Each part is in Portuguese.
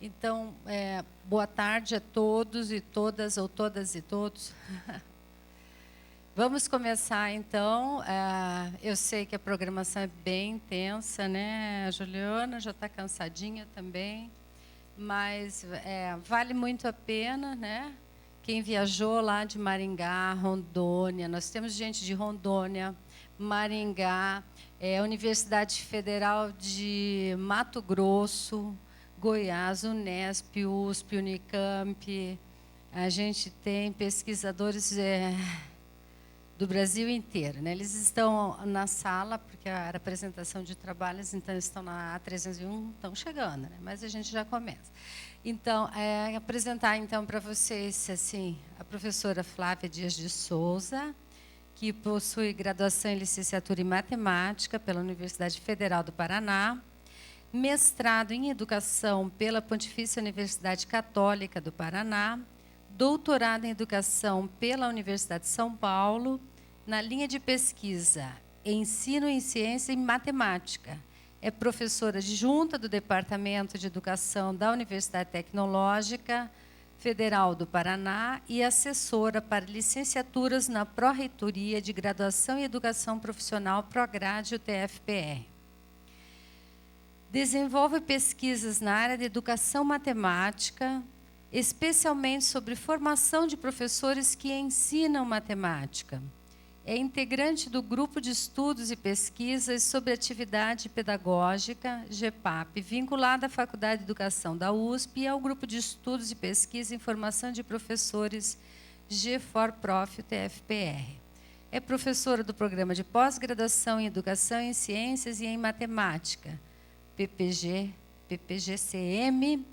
Então, boa tarde a todos e todas, ou todas e todos. Vamos começar, então. Eu sei que a programação é bem intensa, né? A Juliana já está cansadinha também, mas vale muito a pena, né? Quem viajou lá de Maringá, Rondônia, nós temos gente de Rondônia, Maringá, Universidade Federal de Mato Grosso, Goiás, Unesp, USP, Unicamp. A gente tem pesquisadores do Brasil inteiro, né? Eles estão na sala, porque era apresentação de trabalhos, então eles estão na A301, estão chegando, né? Mas a gente já começa. Então, apresentar então para vocês assim, a professora Flávia Dias de Souza, que possui graduação em licenciatura em matemática pela Universidade Federal do Paraná, mestrado em educação pela Pontifícia Universidade Católica do Paraná, doutorado em educação pela Universidade de São Paulo, na linha de pesquisa Ensino em Ciência e Matemática. É professora adjunta do Departamento de Educação da Universidade Tecnológica Federal do Paraná e assessora para licenciaturas na Pró-Reitoria de Graduação em Educação Profissional Prograde UTF-PR. Desenvolve pesquisas na área de educação matemática, especialmente sobre formação de professores que ensinam matemática. É integrante do Grupo de Estudos e Pesquisas sobre Atividade Pedagógica, GEPAP, vinculada à Faculdade de Educação da USP e ao Grupo de Estudos e Pesquisa em Formação de Professores, GFOR-Prof. UTF-PR. É professora do Programa de Pós-Graduação em Educação em Ciências e em Matemática, PPGCM,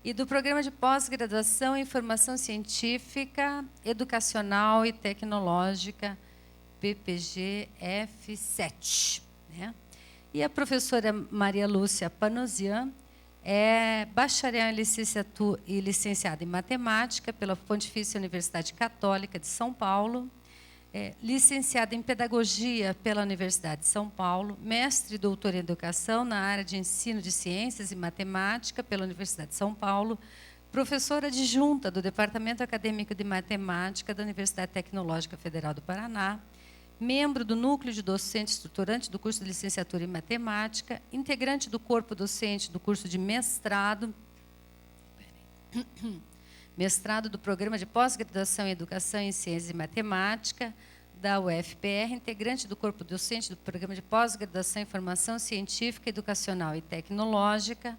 e do Programa de Pós-Graduação em Formação Científica, Educacional e Tecnológica, PPGF7. Né? E a professora Maria Lúcia Panosian é bacharel em licenciatura e licenciada em Matemática pela Pontifícia Universidade Católica de São Paulo, licenciada em Pedagogia pela Universidade de São Paulo, mestre e doutora em Educação na área de Ensino de Ciências e Matemática pela Universidade de São Paulo, professora adjunta do Departamento Acadêmico de Matemática da Universidade Tecnológica Federal do Paraná, membro do Núcleo de Docente Estruturante do curso de Licenciatura em Matemática, integrante do corpo docente do curso de mestrado do Programa de Pós-Graduação em Educação em Ciências e Matemática, da UFPR, integrante do corpo docente do Programa de Pós-Graduação em Formação Científica, Educacional e Tecnológica,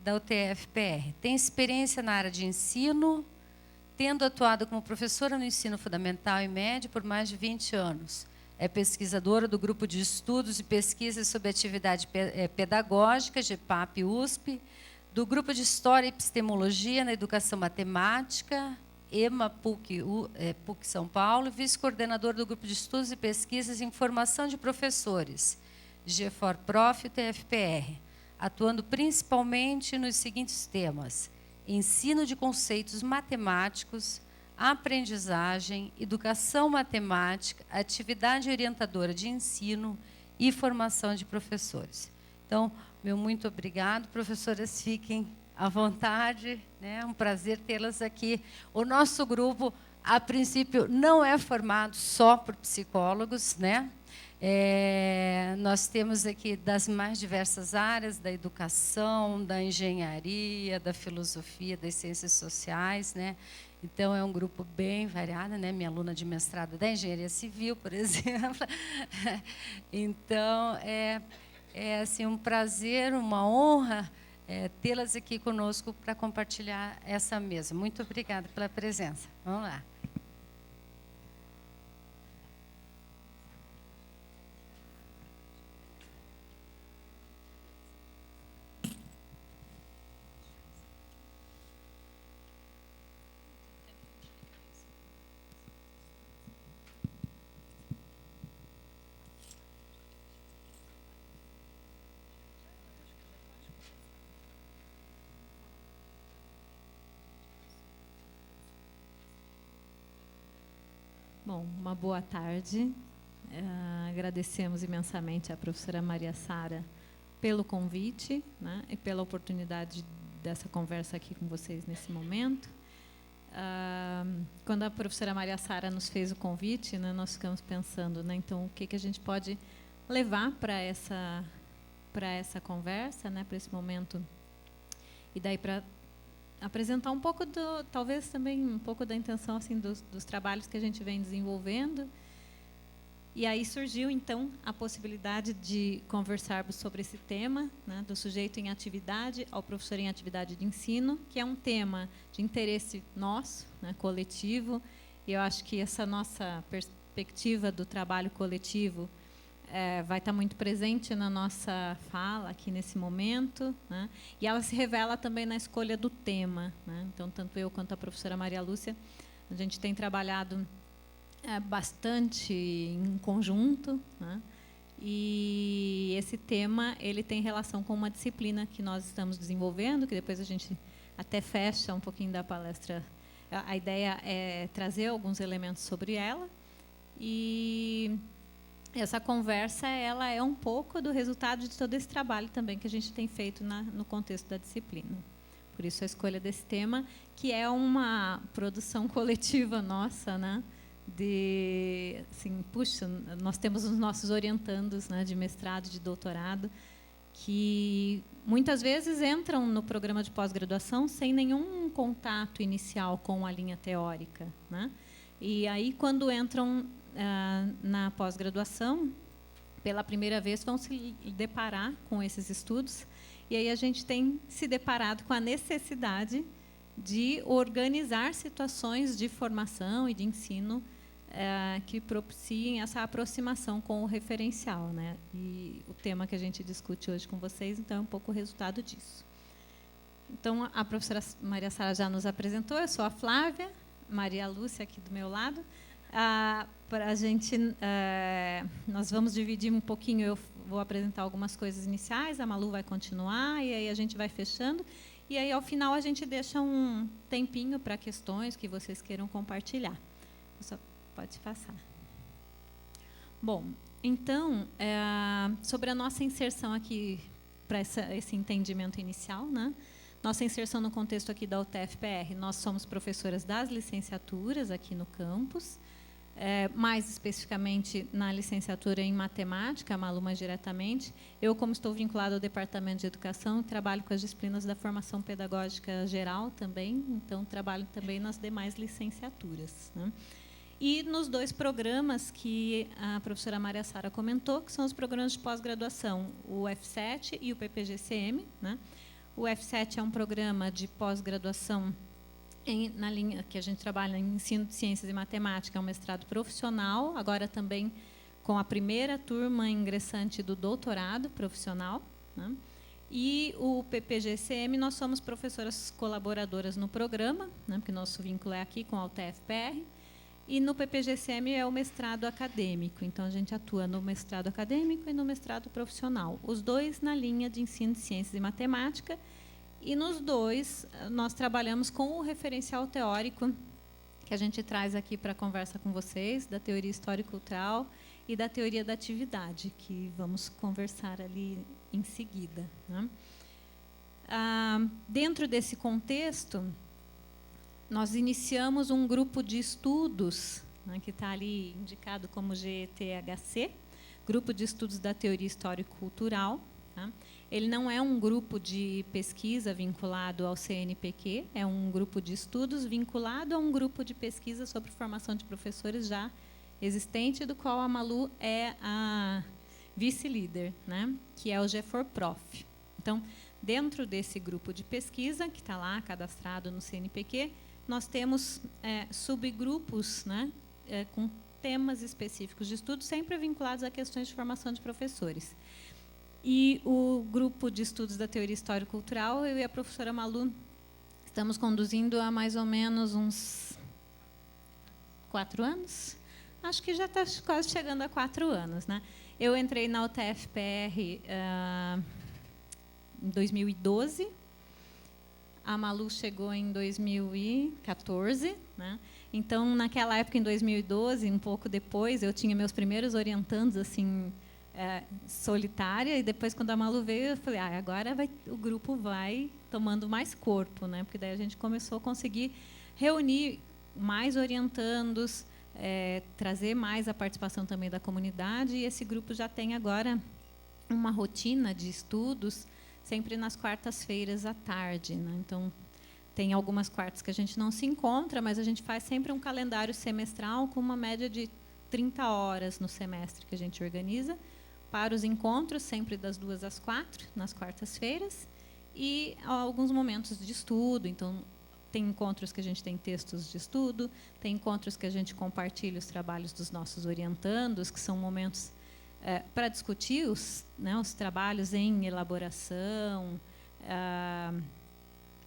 da UTF-PR. Tem experiência na área de ensino, tendo atuado como professora no ensino fundamental e médio por mais de 20 anos. É pesquisadora do Grupo de Estudos e Pesquisas sobre Atividade Pedagógica, GEPAP-USP, do Grupo de História e Epistemologia na Educação Matemática, EMA PUC São Paulo, vice-coordenador do Grupo de Estudos e Pesquisas em Formação de Professores, GFOR-Prof. UTF-PR, atuando principalmente nos seguintes temas: ensino de conceitos matemáticos, aprendizagem, educação matemática, atividade orientadora de ensino e formação de professores. Então, meu muito obrigado, professoras, fiquem à vontade, né? É um prazer tê-las aqui. O nosso grupo, a princípio, não é formado só por psicólogos, né? Nós temos aqui das mais diversas áreas, da educação, da engenharia, da filosofia, das ciências sociais, né? Então, é um grupo bem variado, né? Minha aluna de mestrado da engenharia civil, por exemplo. Então, é assim, um prazer, uma honra tê-las aqui conosco para compartilhar essa mesa. Muito obrigada pela presença. Vamos lá. Bom, uma boa tarde. Agradecemos imensamente à professora Maria Sara pelo convite, né, e pela oportunidade dessa conversa aqui com vocês nesse momento. Quando a professora Maria Sara nos fez o convite, né, nós ficamos pensando, né, então, o que a gente pode levar para essa conversa, né, para esse momento, e daí para apresentar um pouco talvez também um pouco da intenção assim dos trabalhos que a gente vem desenvolvendo. E aí surgiu então a possibilidade de conversarmos sobre esse tema, né, do sujeito em atividade ao professor em atividade de ensino, que é um tema de interesse nosso, né, coletivo. E eu acho que essa nossa perspectiva do trabalho coletivo vai estar muito presente na nossa fala aqui nesse momento, né? E ela se revela também na escolha do tema, né? Então, tanto eu quanto a professora Maria Lúcia, a gente tem trabalhado bastante em conjunto, né? E esse tema ele tem relação com uma disciplina que nós estamos desenvolvendo, que depois a gente até fecha um pouquinho da palestra. A ideia é trazer alguns elementos sobre ela, e essa conversa ela é um pouco do resultado de todo esse trabalho também que a gente tem feito no contexto da disciplina. Por isso a escolha desse tema, que é uma produção coletiva nossa, né? Assim, puxa, nós temos os nossos orientandos, né, de mestrado, de doutorado, que muitas vezes entram no programa de pós-graduação sem nenhum contato inicial com a linha teórica, né? E aí, quando entram na pós-graduação, pela primeira vez vão se deparar com esses estudos, e aí a gente tem se deparado com a necessidade de organizar situações de formação e de ensino que propiciem essa aproximação com o referencial, né? E o tema que a gente discute hoje com vocês, então, é um pouco o resultado disso. Então, a professora Maria Sara já nos apresentou, eu sou a Flávia, Maria Lúcia aqui do meu lado. Para a gente, nós vamos dividir um pouquinho, eu vou apresentar algumas coisas iniciais, a Malu vai continuar, e aí a gente vai fechando, e aí ao final a gente deixa um tempinho para questões que vocês queiram compartilhar. Só pode passar. Bom, então, sobre a nossa inserção aqui, para esse entendimento inicial, né? Nossa inserção no contexto aqui da UTF-PR, nós somos professoras das licenciaturas aqui no campus, mais especificamente na licenciatura em matemática, a Malu mais diretamente. Eu, como estou vinculada ao Departamento de Educação, trabalho com as disciplinas da formação pedagógica geral também, então trabalho também nas demais licenciaturas, né? E nos dois programas que a professora Maria Sara comentou, que são os programas de pós-graduação, o F7 e o PPGCM, né? O F7 é um programa de pós-graduação na linha que a gente trabalha em ensino de ciências e matemática, é um mestrado profissional, agora também com a primeira turma ingressante do doutorado profissional, né? E o PPGCM, nós somos professoras colaboradoras no programa, né? Porque nosso vínculo é aqui com a UTF-PR, e no PPGCM é o mestrado acadêmico, então a gente atua no mestrado acadêmico e no mestrado profissional, os dois na linha de ensino de ciências e matemática. E nos dois, nós trabalhamos com o referencial teórico que a gente traz aqui para a conversa com vocês, da teoria histórico-cultural e da teoria da atividade, que vamos conversar ali em seguida, né? Dentro desse contexto, nós iniciamos um grupo de estudos, né, que está ali indicado como GETHC, Grupo de Estudos da Teoria Histórico-Cultural, tá? Ele não é um grupo de pesquisa vinculado ao CNPq, é um grupo de estudos vinculado a um grupo de pesquisa sobre formação de professores já existente, do qual a Malu é a vice-líder, né, que é o GEFOR-Prof. Então, dentro desse grupo de pesquisa, que está lá cadastrado no CNPq, nós temos subgrupos, né, com temas específicos de estudo, sempre vinculados a questões de formação de professores. E o grupo de estudos da teoria histórico-cultural, eu e a professora Malu estamos conduzindo há mais ou menos uns 4 anos. Acho que já está quase chegando a 4 anos, né? Eu entrei na UTF-PR em 2012. A Malu chegou em 2014, né? Então, naquela época, em 2012, um pouco depois, eu tinha meus primeiros orientandos assim solitária, e depois, quando a Malu veio, eu falei, agora o grupo vai tomando mais corpo, né? Porque daí a gente começou a conseguir reunir mais orientandos, trazer mais a participação também da comunidade, e esse grupo já tem agora uma rotina de estudos sempre nas quartas-feiras à tarde, né? Então, tem algumas quartas que a gente não se encontra, mas a gente faz sempre um calendário semestral com uma média de 30 horas no semestre que a gente organiza para os encontros, sempre das 2 às 4, nas quartas-feiras, e alguns momentos de estudo. Então, tem encontros que a gente tem textos de estudo, tem encontros que a gente compartilha os trabalhos dos nossos orientandos, que são momentos para discutir os trabalhos em elaboração,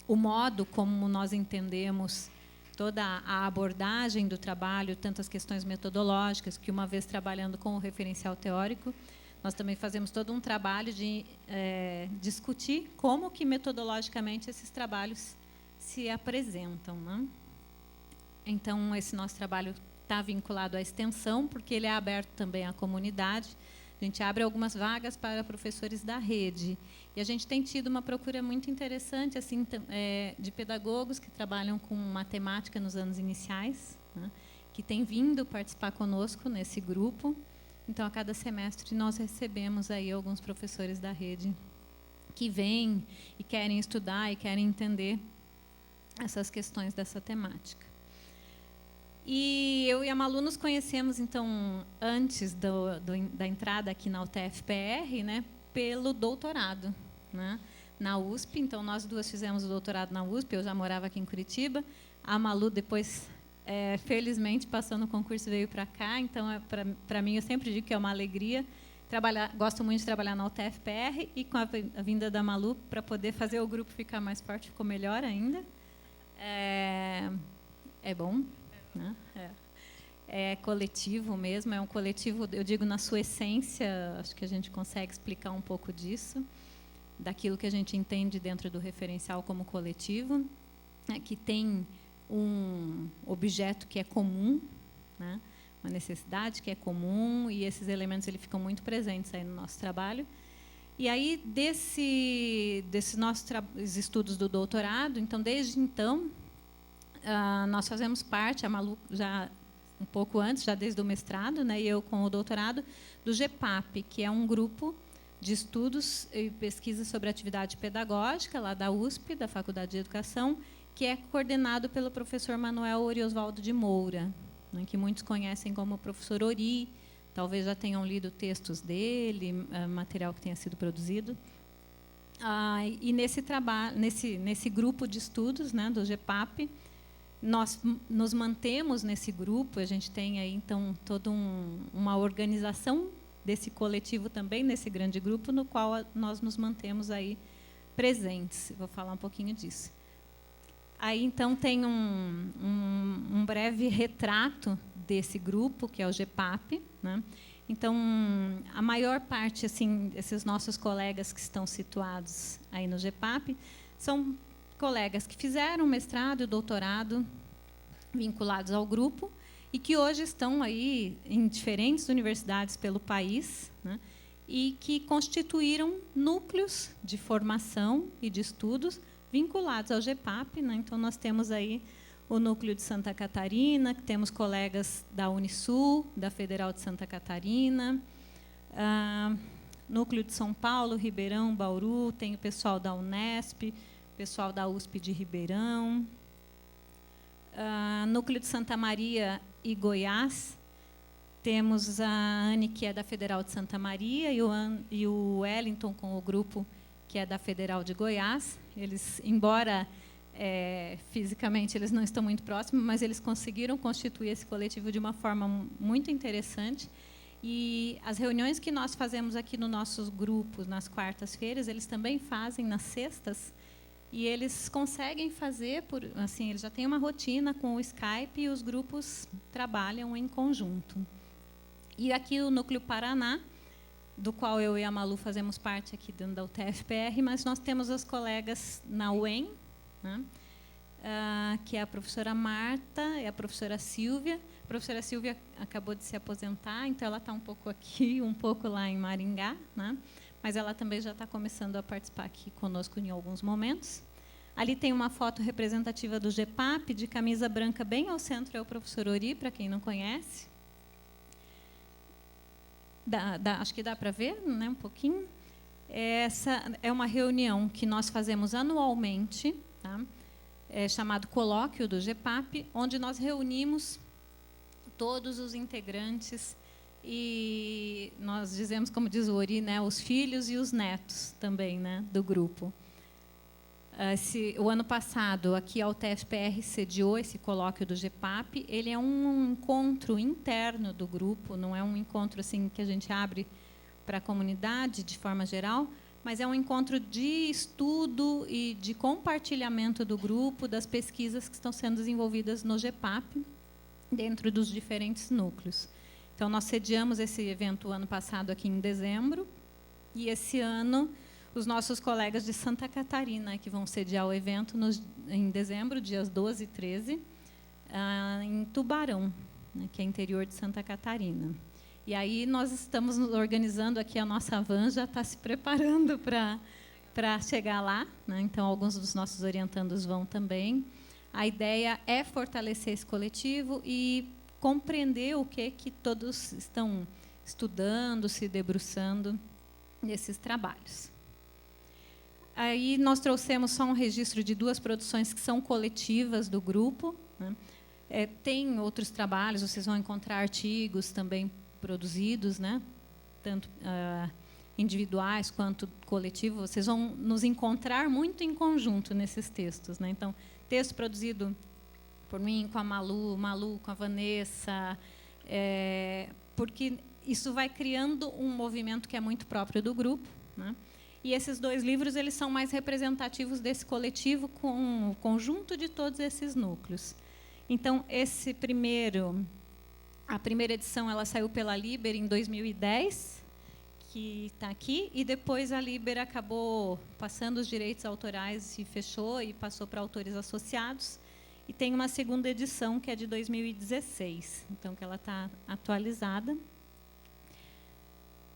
o modo como nós entendemos toda a abordagem do trabalho, tanto as questões metodológicas, que uma vez trabalhando com o referencial teórico, nós também fazemos todo um trabalho de discutir como que metodologicamente esses trabalhos se apresentam, né? Então, esse nosso trabalho está vinculado à extensão, porque ele é aberto também à comunidade. A gente abre algumas vagas para professores da rede. E a gente tem tido uma procura muito interessante assim, de pedagogos que trabalham com matemática nos anos iniciais, né, que têm vindo participar conosco nesse grupo. Então, a cada semestre, nós recebemos aí alguns professores da rede que vêm e querem estudar e querem entender essas questões dessa temática. E eu e a Malu nos conhecemos, então, antes da entrada aqui na UTFPR, né, pelo doutorado, né, na USP. Então, nós duas fizemos o doutorado na USP, eu já morava aqui em Curitiba. A Malu, depois, felizmente, passou no concurso e veio para cá. Então, para mim, eu sempre digo que é uma alegria trabalhar. Gosto muito de trabalhar na UTFPR, e com a vinda da Malu, para poder fazer o grupo ficar mais forte, ficou melhor ainda. É bom. Né? É coletivo mesmo, é um coletivo, eu digo, na sua essência. Acho que a gente consegue explicar um pouco disso, daquilo que a gente entende dentro do referencial como coletivo, né, que tem um objeto que é comum, né, uma necessidade que é comum, e esses elementos eles ficam muito presentes aí no nosso trabalho. E aí, desses nossos estudos do doutorado, então, desde então, nós fazemos parte, a Malu já um pouco antes, já desde o mestrado, né, e eu com o doutorado, do GEPAP, que é um grupo de estudos e pesquisa sobre atividade pedagógica, lá da USP, da Faculdade de Educação, que é coordenado pelo professor Manuel Oriosvaldo de Moura, né, que muitos conhecem como professor Ori, talvez já tenham lido textos dele, material que tenha sido produzido. E nesse trabalho, nesse grupo de estudos, né, do GEPAP, nós nos mantemos nesse grupo. A gente tem aí, então, toda uma organização desse coletivo também, nesse grande grupo, no qual nós nos mantemos aí presentes. Eu vou falar um pouquinho disso. Aí, então, tem um breve retrato desse grupo, que é o GEPAP, né? Então, a maior parte, assim, esses nossos colegas que estão situados aí no GEPAP, são colegas que fizeram mestrado e doutorado vinculados ao grupo e que hoje estão aí em diferentes universidades pelo país, né, e que constituíram núcleos de formação e de estudos vinculados ao GEPAP, né? Então, nós temos aí o núcleo de Santa Catarina, que temos colegas da Unisul, da Federal de Santa Catarina, núcleo de São Paulo, Ribeirão, Bauru, tem o pessoal da Unesp, pessoal da USP de Ribeirão, núcleo de Santa Maria e Goiás, temos a Anne, que é da Federal de Santa Maria, e o Wellington, com o grupo que é da Federal de Goiás. Eles, embora fisicamente eles não estão muito próximos, mas eles conseguiram constituir esse coletivo de uma forma muito interessante. E as reuniões que nós fazemos aqui nos nossos grupos, nas quartas-feiras, eles também fazem nas sextas. E eles conseguem fazer, assim, eles já têm uma rotina com o Skype e os grupos trabalham em conjunto. E aqui o Núcleo Paraná, do qual eu e a Malu fazemos parte aqui dentro da UTFPR, mas nós temos as colegas na UEM, né, que é a professora Marta e a professora Silvia, A professora Silvia acabou de se aposentar, então ela está um pouco aqui, um pouco lá em Maringá, né? Mas ela também já está começando a participar aqui conosco em alguns momentos. Ali tem uma foto representativa do GEPAP, de camisa branca, bem ao centro é o professor Ori, para quem não conhece. Acho que dá para ver, né, um pouquinho. Essa é uma reunião que nós fazemos anualmente, tá? É chamado Colóquio do GEPAP, onde nós reunimos todos os integrantes e nós dizemos, como diz o Ori, né, os filhos e os netos também, né, do grupo. O ano passado, aqui a UTFPR sediou esse colóquio do GEPAP. Ele é um encontro interno do grupo, não é um encontro assim que a gente abre para a comunidade de forma geral, mas é um encontro de estudo e de compartilhamento do grupo, das pesquisas que estão sendo desenvolvidas no GEPAP, dentro dos diferentes núcleos. Então, nós sediamos esse evento o ano passado aqui em dezembro, e esse ano os nossos colegas de Santa Catarina que vão sediar o evento em dezembro, dias 12 e 13, em Tubarão, né, que é interior de Santa Catarina. E aí nós estamos organizando aqui, a nossa van já está se preparando para chegar lá, né? Então, alguns dos nossos orientandos vão também. A ideia é fortalecer esse coletivo e compreender o que todos estão estudando, se debruçando nesses trabalhos. Aí nós trouxemos só um registro de 2 produções que são coletivas do grupo, né? Tem outros trabalhos, vocês vão encontrar artigos também produzidos, né? Tanto individuais quanto coletivos. Vocês vão nos encontrar muito em conjunto nesses textos, né? Então, texto produzido por mim, com a Malu com a Vanessa, porque isso vai criando um movimento que é muito próprio do grupo, né? E esses 2 livros eles são mais representativos desse coletivo com o conjunto de todos esses núcleos. Então, a primeira edição ela saiu pela Liber em 2010, que está aqui, e depois a Liber acabou passando os direitos autorais e fechou e passou para autores associados. E tem uma segunda edição, que é de 2016, então que ela está atualizada.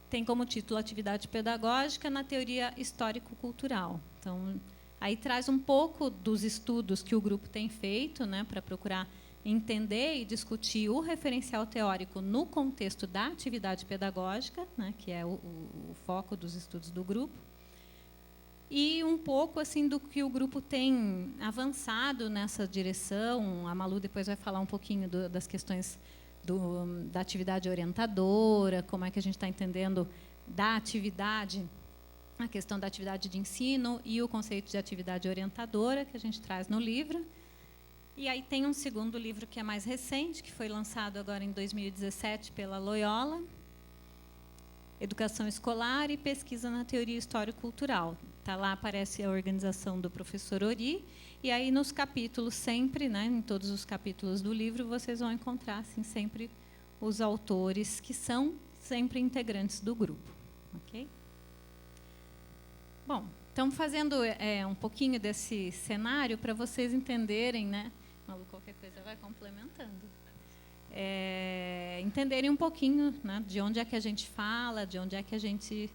Tem como título Atividade Pedagógica na Teoria Histórico-Cultural. Então, aí traz um pouco dos estudos que o grupo tem feito, né, para procurar entender e discutir o referencial teórico no contexto da atividade pedagógica, né, que é o foco dos estudos do grupo, e um pouco assim do que o grupo tem avançado nessa direção. A Malu depois vai falar um pouquinho das questões da atividade orientadora, como é que a gente está entendendo da atividade, a questão da atividade de ensino e o conceito de atividade orientadora, que a gente traz no livro. E aí tem um segundo livro que é mais recente, que foi lançado agora em 2017 pela Loyola, Educação Escolar e Pesquisa na Teoria Histórico-Cultural. Tá lá, aparece a organização do professor Ori, e aí nos capítulos sempre, né, em todos os capítulos do livro, vocês vão encontrar assim, sempre os autores que são sempre integrantes do grupo. Ok? Bom, então fazendo um pouquinho desse cenário para vocês entenderem, né, Malu, qualquer coisa vai complementando. Entenderem um pouquinho, né, de onde é que a gente fala, de onde é que a gente,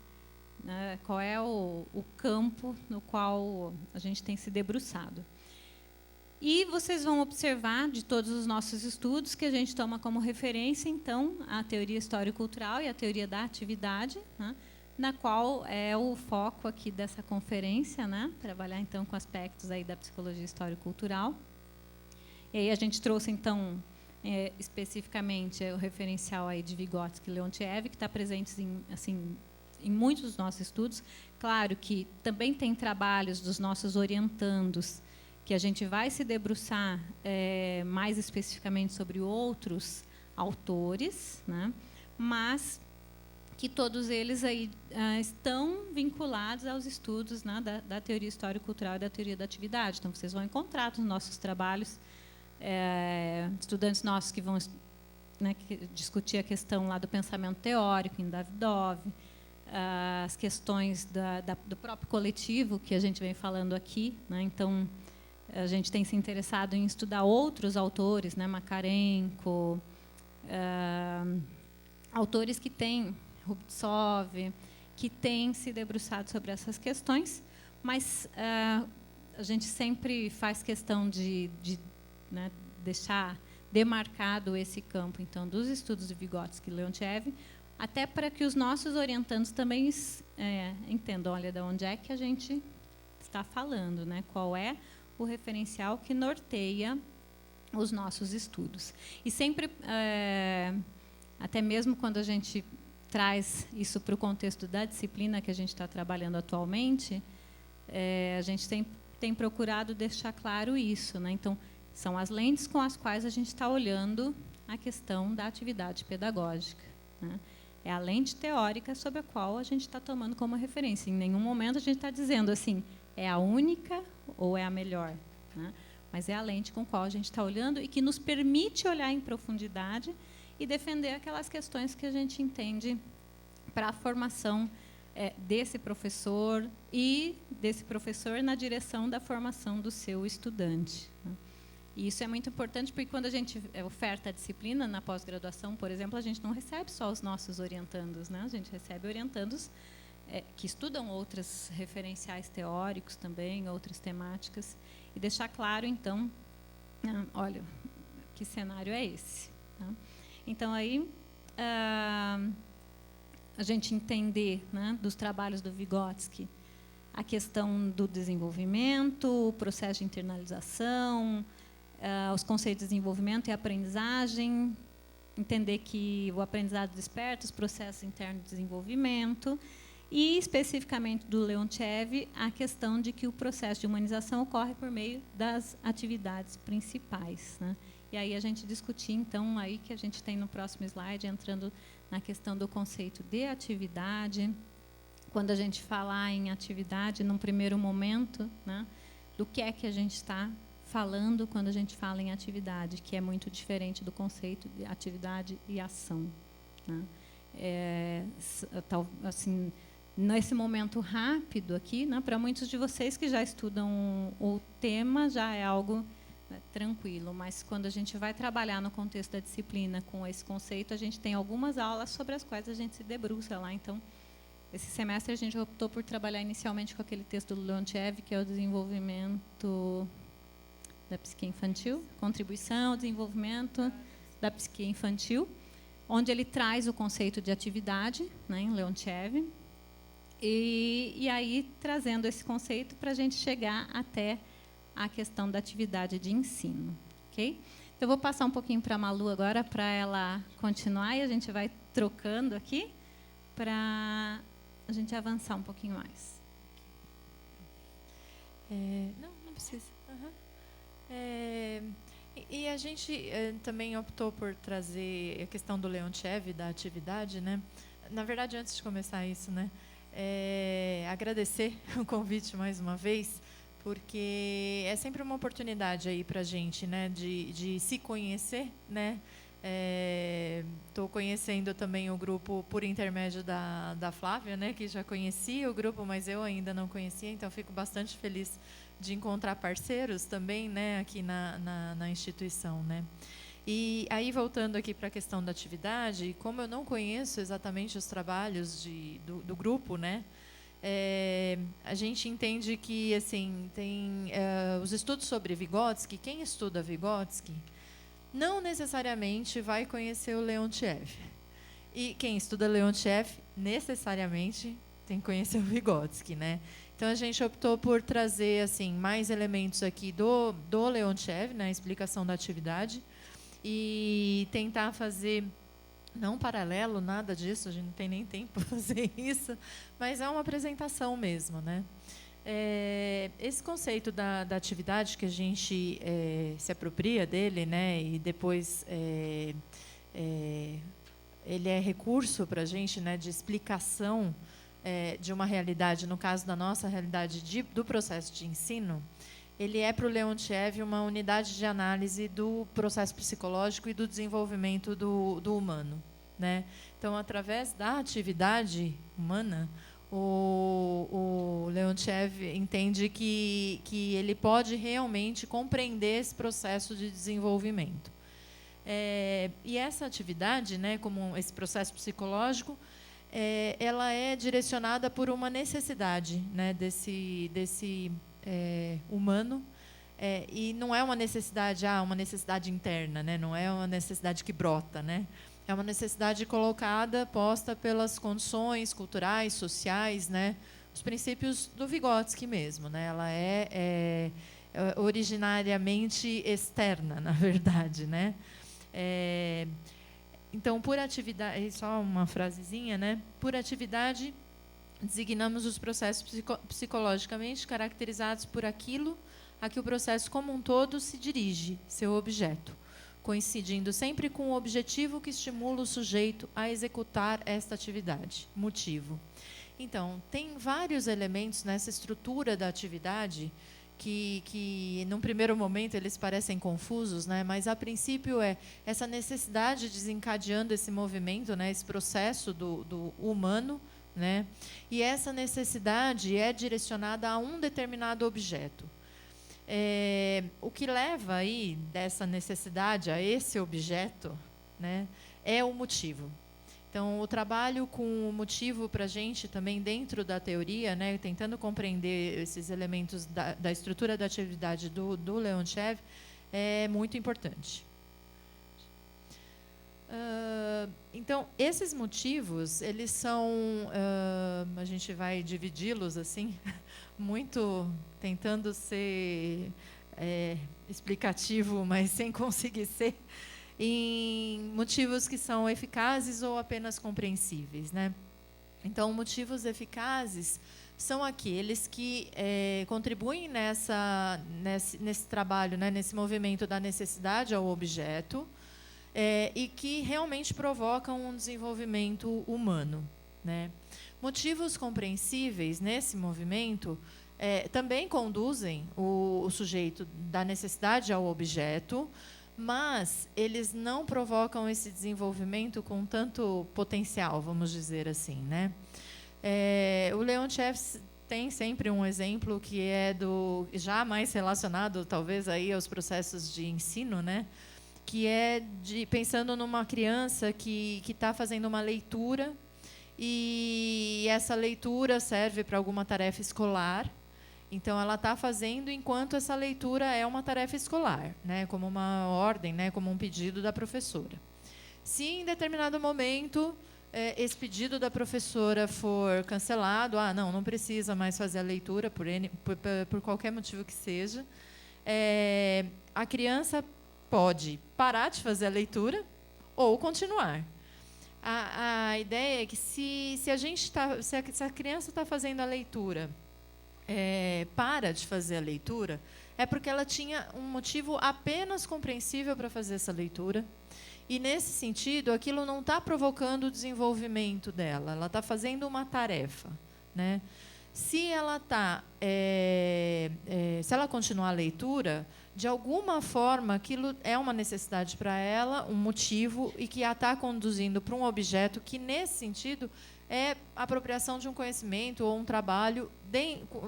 né, qual é o campo no qual a gente tem se debruçado. E vocês vão observar de todos os nossos estudos que a gente toma como referência, então, a teoria histórico-cultural e a teoria da atividade, né, na qual é o foco aqui dessa conferência, né, trabalhar então com aspectos aí da psicologia histórico-cultural. E aí a gente trouxe então especificamente o referencial aí de Vygotsky e Leontiev, que está presente em muitos dos nossos estudos. Claro que também tem trabalhos dos nossos orientandos, que a gente vai se debruçar mais especificamente sobre outros autores, né? Mas que todos eles aí estão vinculados aos estudos, né, da teoria histórico-cultural e da teoria da atividade. Então, vocês vão encontrar nos nossos trabalhos estudantes nossos que vão, né, discutir a questão lá do pensamento teórico em Davidov, as questões do próprio coletivo que a gente vem falando aqui, né? Então, a gente tem se interessado em estudar outros autores, né, Makarenko, autores que têm, Rubtsov, que têm se debruçado sobre essas questões, mas a gente sempre faz questão de né, deixar demarcado esse campo, então, dos estudos de Vygotsky e Leontiev, até para que os nossos orientandos também entendam, olha, de onde é que a gente está falando, né? Qual é o referencial que norteia os nossos estudos. E sempre, até mesmo quando a gente traz isso para o contexto da disciplina que a gente está trabalhando atualmente, a gente tem procurado deixar claro isso, né? Então, são as lentes com as quais a gente está olhando a questão da atividade pedagógica, né? É a lente teórica sobre a qual a gente está tomando como referência. Em nenhum momento a gente está dizendo assim, é a única ou é a melhor, né? Mas é a lente com a qual a gente está olhando e que nos permite olhar em profundidade e defender aquelas questões que a gente entende para a formação desse professor e desse professor na direção da formação do seu estudante, né? E isso é muito importante porque quando a gente oferta a disciplina na pós-graduação, por exemplo, a gente não recebe só os nossos orientandos, né? A gente recebe orientandos que estudam outros referenciais teóricos também, outras temáticas, e deixar claro, então, olha, que cenário é esse, tá? Então, aí, a gente entender, né, dos trabalhos do Vygotsky, a questão do desenvolvimento, o processo de internalização, os conceitos de desenvolvimento e aprendizagem, entender que o aprendizado desperta os processos internos de desenvolvimento, e, especificamente do Leontiev, a questão de que o processo de humanização ocorre por meio das atividades principais, né? E aí a gente discutir, então, aí que a gente tem no próximo slide, entrando na questão do conceito de atividade. Quando a gente falar em atividade, num primeiro momento, né, do que é que a gente está falando quando a gente fala em atividade, que é muito diferente do conceito de atividade e ação, né? Assim, nesse momento rápido aqui, né, para muitos de vocês que já estudam o tema, já é algo, né, tranquilo, mas quando a gente vai trabalhar no contexto da disciplina com esse conceito, a gente tem algumas aulas sobre as quais a gente se debruça lá. Então, esse semestre a gente optou por trabalhar inicialmente com aquele texto do Leontiev, que é o desenvolvimento da psique infantil, contribuição ao desenvolvimento da psique infantil, onde ele traz o conceito de atividade, né, em Leontiev, e aí trazendo esse conceito para a gente chegar até a questão da atividade de ensino, ok? Então, eu vou passar um pouquinho para a Malu agora, para ela continuar, e a gente vai trocando aqui, para a gente avançar um pouquinho mais. Não precisa. E a gente também optou por trazer a questão do Leontiev, da atividade, né? Na verdade, antes de começar isso, né, agradecer o convite mais uma vez, porque é sempre uma oportunidade aí para a gente, né, de se conhecer, né? Estou conhecendo também o grupo por intermédio da Flávia, né, que já conhecia o grupo, mas eu ainda não conhecia, então fico bastante feliz de encontrar parceiros também, né, aqui na instituição, né. E aí, voltando aqui para a questão da atividade, como eu não conheço exatamente os trabalhos do grupo, né, a gente entende que, assim, tem os estudos sobre Vygotsky. Quem estuda Vygotsky não necessariamente vai conhecer o Leontiev. E quem estuda Leontiev necessariamente tem que conhecer o Vygotsky, né? Então, a gente optou por trazer, assim, mais elementos aqui do Leontiev, na explicação da atividade, e tentar fazer, não paralelo, nada disso, a gente não tem nem tempo para fazer isso, mas é uma apresentação mesmo, né? Esse conceito da atividade que a gente se apropria dele, né, e depois ele é recurso para a gente, né, de explicação de uma realidade, no caso da nossa realidade do processo de ensino, ele é para o Leontiev uma unidade de análise do processo psicológico e do desenvolvimento do humano, né? Então, através da atividade humana, o Leontiev entende que ele pode realmente compreender esse processo de desenvolvimento. E essa atividade, né, como esse processo psicológico, ela é direcionada por uma necessidade, né, desse humano, e não é uma necessidade interna, né, não é uma necessidade que brota, né, é uma necessidade colocada, posta pelas condições culturais, sociais, né, os princípios do Vygotsky mesmo, né, ela é originariamente externa, na verdade, né. Então, por atividade, só uma frasezinha, né? Por atividade, designamos os processos psicologicamente caracterizados por aquilo a que o processo como um todo se dirige, seu objeto, coincidindo sempre com o objetivo que estimula o sujeito a executar esta atividade, motivo. Então, tem vários elementos nessa estrutura da atividade que num primeiro momento eles parecem confusos, né? Mas a princípio essa necessidade desencadeando esse movimento, né? Esse processo do humano, né? E essa necessidade é direcionada a um determinado objeto. O que leva aí dessa necessidade a esse objeto, né? É o motivo. Então, o trabalho com o motivo para a gente também dentro da teoria, né, tentando compreender esses elementos da estrutura da atividade do Leontiev, é muito importante. Então, esses motivos, eles são, a gente vai dividi-los assim, muito tentando ser explicativo, mas sem conseguir ser, em motivos que são eficazes ou apenas compreensíveis, né? Então, motivos eficazes são aqueles que contribuem nesse trabalho, né, nesse movimento da necessidade ao objeto, e que realmente provocam um desenvolvimento humano, né? Motivos compreensíveis nesse movimento também conduzem o sujeito da necessidade ao objeto, mas eles não provocam esse desenvolvimento com tanto potencial, vamos dizer assim, né? O Leontiev tem sempre um exemplo que é já mais relacionado, talvez, aí aos processos de ensino, né? Que é pensando numa criança que está fazendo uma leitura e essa leitura serve para alguma tarefa escolar. Então, ela está fazendo enquanto essa leitura é uma tarefa escolar, né, como uma ordem, né, como um pedido da professora. Se em determinado momento esse pedido da professora for cancelado, não precisa mais fazer a leitura por qualquer motivo que seja, a criança pode parar de fazer a leitura ou continuar. A ideia é que se a criança está fazendo a leitura, para de fazer a leitura, é porque ela tinha um motivo apenas compreensível para fazer essa leitura, e, nesse sentido, aquilo não está provocando o desenvolvimento dela, ela está fazendo uma tarefa, né? Se ela se ela continuar a leitura, de alguma forma, aquilo é uma necessidade para ela, um motivo, e que a está conduzindo para um objeto que, nesse sentido, é a apropriação de um conhecimento ou um trabalho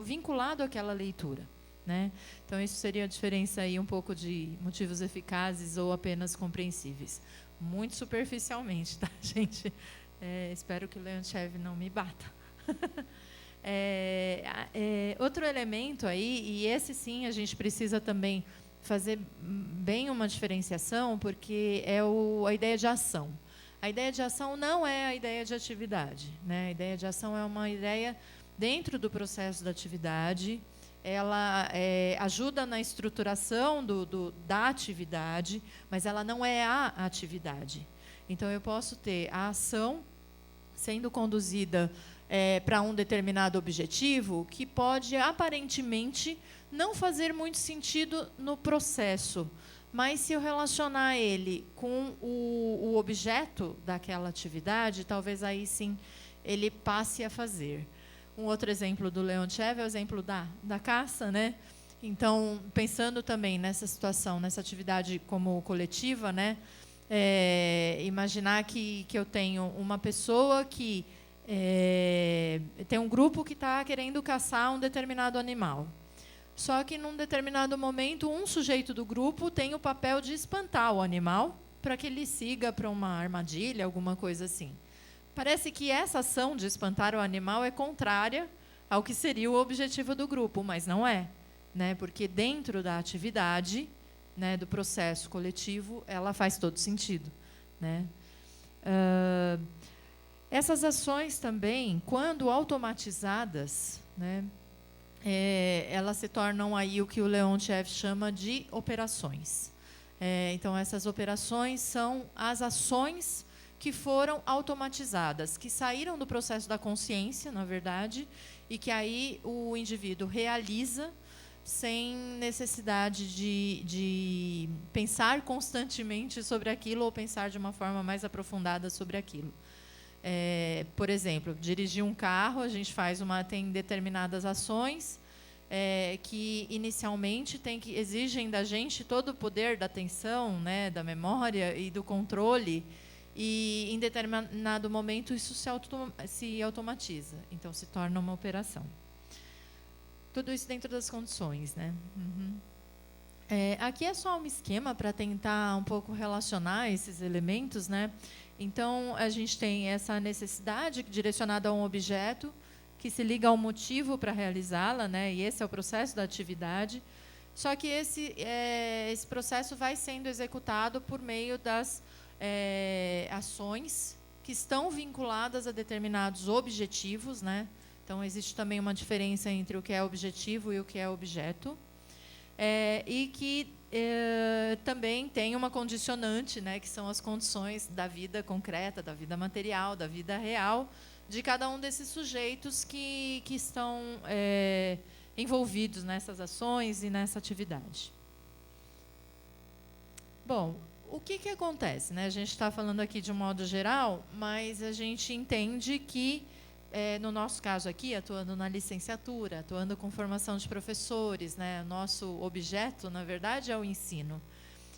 vinculado àquela leitura, né? Então, isso seria a diferença aí um pouco de motivos eficazes ou apenas compreensíveis. Muito superficialmente, tá, gente? Espero que o Leontiev não me bata. Outro elemento aí, e esse sim a gente precisa também fazer bem uma diferenciação, porque é a ideia de ação. A ideia de ação não é a ideia de atividade, né? A ideia de ação é uma ideia dentro do processo da atividade, ela ajuda na estruturação da atividade, mas ela não é a atividade. Então, eu posso ter a ação sendo conduzida para um determinado objetivo que pode, aparentemente, não fazer muito sentido no processo, mas se eu relacionar ele com o objeto daquela atividade, talvez aí sim ele passe a fazer. Um outro exemplo do Leontiev é o exemplo da caça, né? Então, pensando também nessa situação, nessa atividade como coletiva, né? Imaginar que eu tenho uma pessoa que tem um grupo que está querendo caçar um determinado animal. Só que, num determinado momento, um sujeito do grupo tem o papel de espantar o animal que ele siga para uma armadilha, alguma coisa assim. Parece que essa ação de espantar o animal é contrária ao que seria o objetivo do grupo, mas não é, né? Porque dentro da atividade, né, do processo coletivo, ela faz todo sentido, né? Essas ações também, quando automatizadas, né, elas se tornam aí o que o Leontiev chama de operações. Então, essas operações são as ações que foram automatizadas, que saíram do processo da consciência, na verdade, e que aí o indivíduo realiza sem necessidade de pensar constantemente sobre aquilo ou pensar de uma forma mais aprofundada sobre aquilo. Por exemplo, dirigir um carro, a gente tem determinadas ações que inicialmente exigem da gente todo o poder da atenção, né, da memória e do controle, e em determinado momento isso se automatiza, então se torna uma operação. Tudo isso dentro das condições, né? Aqui é só um esquema para tentar um pouco relacionar esses elementos, né? Então, a gente tem essa necessidade direcionada a um objeto que se liga ao motivo para realizá-la, né? E esse é o processo da atividade. Só que esse processo vai sendo executado por meio das ações que estão vinculadas a determinados objetivos, né? Então, existe também uma diferença entre o que é objetivo e o que é objeto. E que também tem uma condicionante, né, que são as condições da vida concreta, da vida material, da vida real, de cada um desses sujeitos que estão envolvidos nessas ações e nessa atividade. Bom, o que acontece, né? A gente está falando aqui de um modo geral, mas a gente entende que, no nosso caso aqui, atuando na licenciatura, atuando com formação de professores, né, nosso objeto, na verdade, é o ensino.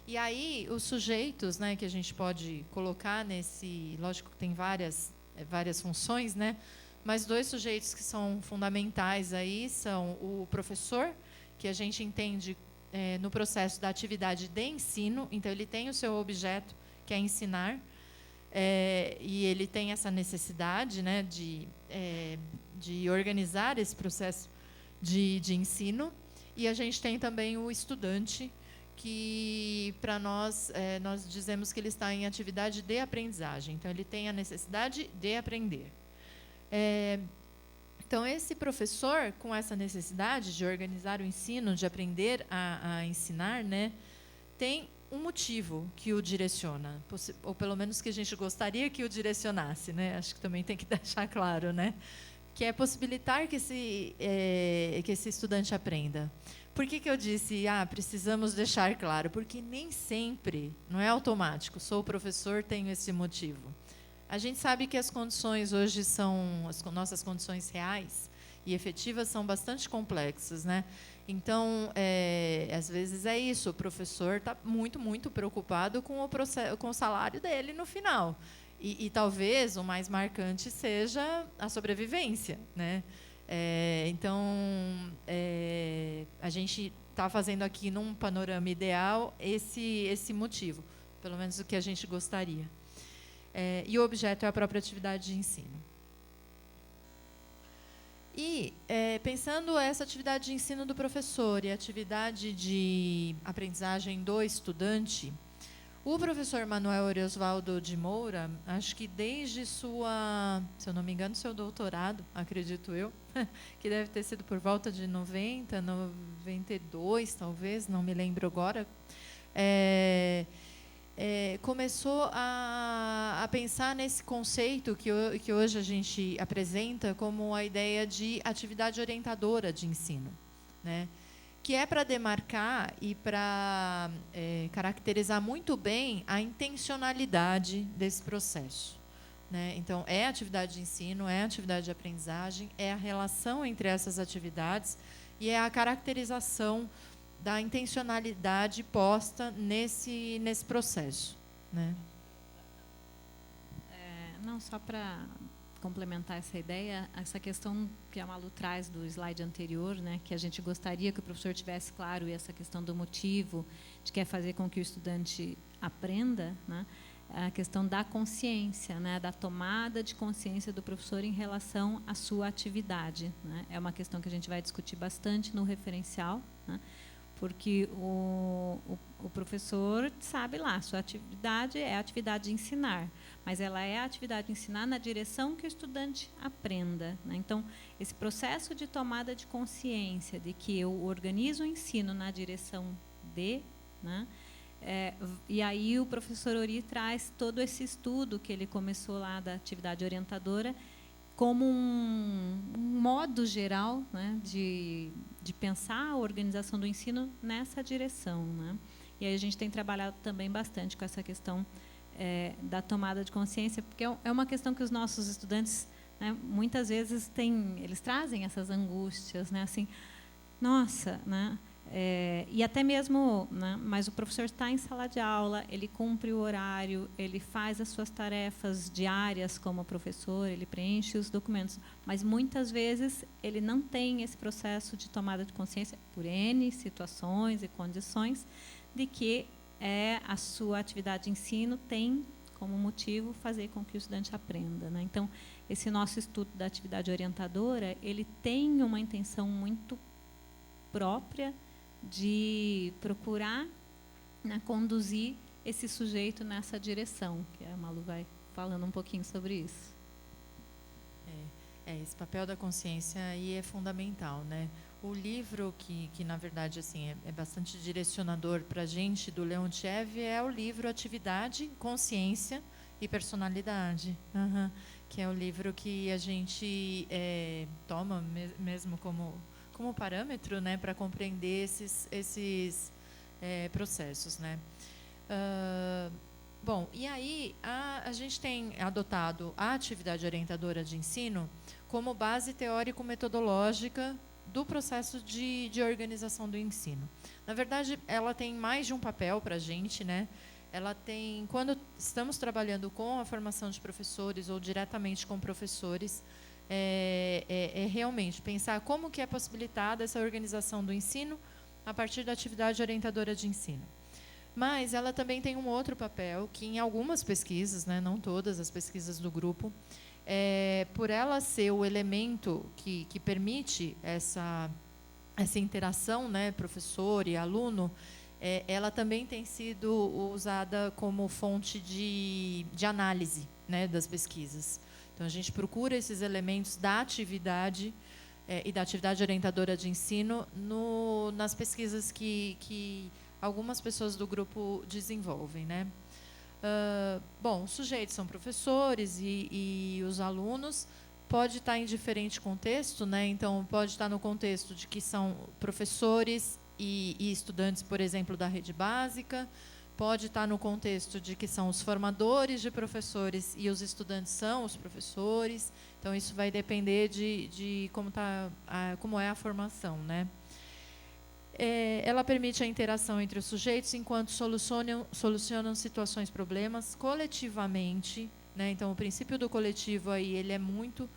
E aí, os sujeitos, né, que a gente pode colocar lógico que tem várias funções, né, mas 2 sujeitos que são fundamentais aí são o professor, que a gente entende no processo da atividade de ensino, então ele tem o seu objeto, que é ensinar, e ele tem essa necessidade, né, de organizar esse processo de ensino. E a gente tem também o estudante, que para nós dizemos que ele está em atividade de aprendizagem. Então, ele tem a necessidade de aprender. Então, esse professor, com essa necessidade de organizar o ensino, de aprender a ensinar, né, tem um motivo que o direciona, ou pelo menos que a gente gostaria que o direcionasse, né? Acho que também tem que deixar claro, né? Que é possibilitar que esse estudante aprenda. Por que eu disse, precisamos deixar claro? Porque nem sempre, não é automático, sou professor, tenho esse motivo. A gente sabe que as condições hoje as nossas condições reais e efetivas são bastante complexas, né? Então, às vezes é isso, o professor está muito, muito preocupado com o salário dele no final. E talvez o mais marcante seja a sobrevivência, né? Então, a gente está fazendo aqui, num panorama ideal, esse motivo, pelo menos o que a gente gostaria. E o objeto é a própria atividade de ensino. E, pensando essa atividade de ensino do professor e a atividade de aprendizagem do estudante, o professor Manuel Oriosvaldo de Moura, acho que desde se eu não me engano, seu doutorado, acredito eu, que deve ter sido por volta de 90, 92, talvez, não me lembro agora, começou a pensar nesse conceito que hoje a gente apresenta como a ideia de atividade orientadora de ensino, né? Que é para demarcar e para caracterizar muito bem a intencionalidade desse processo, né? Então, é atividade de ensino, é atividade de aprendizagem, é a relação entre essas atividades e é a caracterização da intencionalidade posta nesse processo, né? Não, só para complementar essa ideia, essa questão que a Malu traz do slide anterior, né, que a gente gostaria que o professor tivesse claro, e essa questão do motivo, de quer fazer com que o estudante aprenda, né, a questão da consciência, né, da tomada de consciência do professor em relação à sua atividade, né? É uma questão que a gente vai discutir bastante no referencial, né, porque o professor sabe lá, sua atividade é a atividade de ensinar, mas ela é a atividade de ensinar na direção que o estudante aprenda, né? Então, esse processo de tomada de consciência de que eu organizo o ensino na direção de, né? E aí o professor Ori traz todo esse estudo que ele começou lá da atividade orientadora como um modo geral, né, de pensar a organização do ensino nessa direção, né? E aí a gente tem trabalhado também bastante com essa questão da tomada de consciência, porque é uma questão que os nossos estudantes, né, muitas vezes eles trazem essas angústias, né, assim, nossa, né? E até mesmo, né, mas o professor está em sala de aula, ele cumpre o horário, ele faz as suas tarefas diárias como professor, ele preenche os documentos, mas muitas vezes ele não tem esse processo de tomada de consciência por N situações e condições de que a sua atividade de ensino tem como motivo fazer com que o estudante aprenda, né? Então, esse nosso estudo da atividade orientadora, ele tem uma intenção muito própria de procurar, né, conduzir esse sujeito nessa direção, que a Malu vai falando um pouquinho sobre isso. Esse papel da consciência aí é fundamental, né? O livro que na verdade assim é bastante direcionador para a gente do Leontiev é o livro Atividade, Consciência e Personalidade, que é o livro que a gente toma mesmo como parâmetro, né, para compreender esses processos, né? Bom, e aí a gente tem adotado a atividade orientadora de ensino como base teórico-metodológica do processo de organização do ensino. Na verdade, ela tem mais de um papel para a gente, né? Ela tem, quando estamos trabalhando com a formação de professores ou diretamente com professores, realmente pensar como que é possibilitada essa organização do ensino a partir da atividade orientadora de ensino. Mas ela também tem um outro papel que em algumas pesquisas, né, não todas as pesquisas do grupo, por ela ser o elemento que permite essa interação, né, professor e aluno, ela também tem sido usada como fonte de análise, né, das pesquisas. Então, a gente procura esses elementos da atividade e da atividade orientadora de ensino nas pesquisas que algumas pessoas do grupo desenvolvem, né? Bom, os sujeitos são professores e os alunos. Pode estar em diferente contexto, né? Então, pode estar no contexto de que são professores e estudantes, por exemplo, da rede básica. Pode estar no contexto de que são os formadores de professores e os estudantes são os professores. Então, isso vai depender de como é a formação, né? Ela permite a interação entre os sujeitos enquanto solucionam situações, problemas coletivamente, né? Então, o princípio do coletivo aí, ele é muito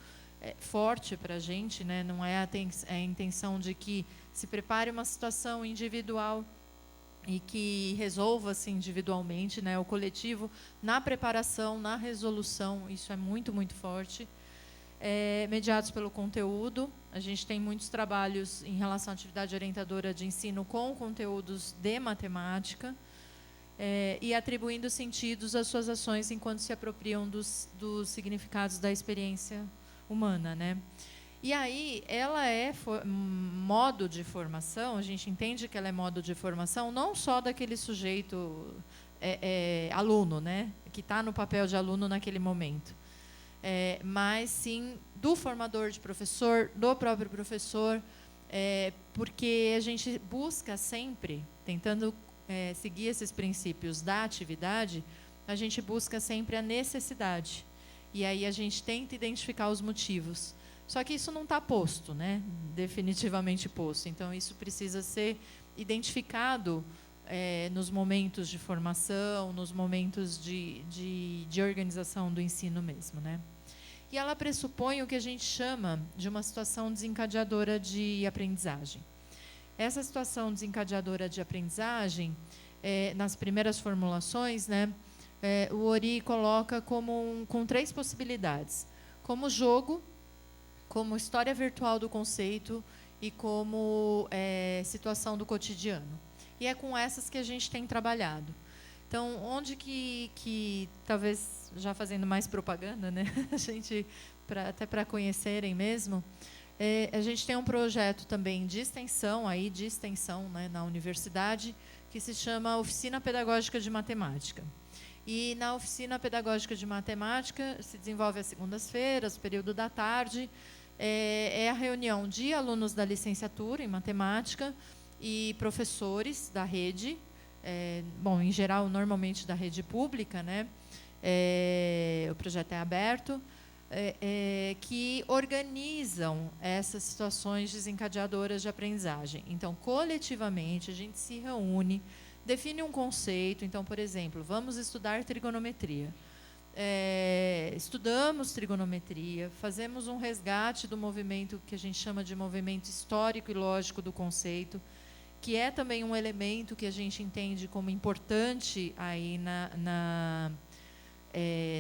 forte para a gente, né? Não é a intenção de que se prepare uma situação individual e que resolva-se individualmente, né? O coletivo na preparação, na resolução, isso é muito, muito forte. Mediados pelo conteúdo, a gente tem muitos trabalhos em relação à atividade orientadora de ensino com conteúdos de matemática, e atribuindo sentidos às suas ações enquanto se apropriam dos significados da experiência humana, né? E aí, ela é modo de formação, a gente entende que ela é modo de formação não só daquele sujeito aluno, né, que está no papel de aluno naquele momento, mas sim do formador de professor, do próprio professor, porque a gente busca sempre, tentando seguir esses princípios da atividade, a gente busca sempre a necessidade. E aí a gente tenta identificar os motivos. Só que isso não está posto, né? Definitivamente posto. Então, isso precisa ser identificado nos momentos de formação, nos momentos de organização do ensino mesmo, né? E ela pressupõe o que a gente chama de uma situação desencadeadora de aprendizagem. Essa situação desencadeadora de aprendizagem, nas primeiras formulações, né, o Ori coloca com 3 possibilidades: como jogo, como história virtual do conceito e como situação do cotidiano. E é com essas que a gente tem trabalhado. Então, onde que talvez, já fazendo mais propaganda, né, a gente, até para conhecerem mesmo, a gente tem um projeto também de extensão, né, na universidade, que se chama Oficina Pedagógica de Matemática. E na Oficina Pedagógica de Matemática se desenvolve às segundas-feiras, período da tarde, é a reunião de alunos da licenciatura em matemática e professores da rede, bom, em geral, normalmente da rede pública, né? O projeto é aberto, que organizam essas situações desencadeadoras de aprendizagem. Então, coletivamente, a gente se reúne, define um conceito. Então, por exemplo, vamos estudar trigonometria. Estudamos trigonometria, fazemos um resgate do movimento que a gente chama de movimento histórico e lógico do conceito, que é também um elemento que a gente entende como importante aí na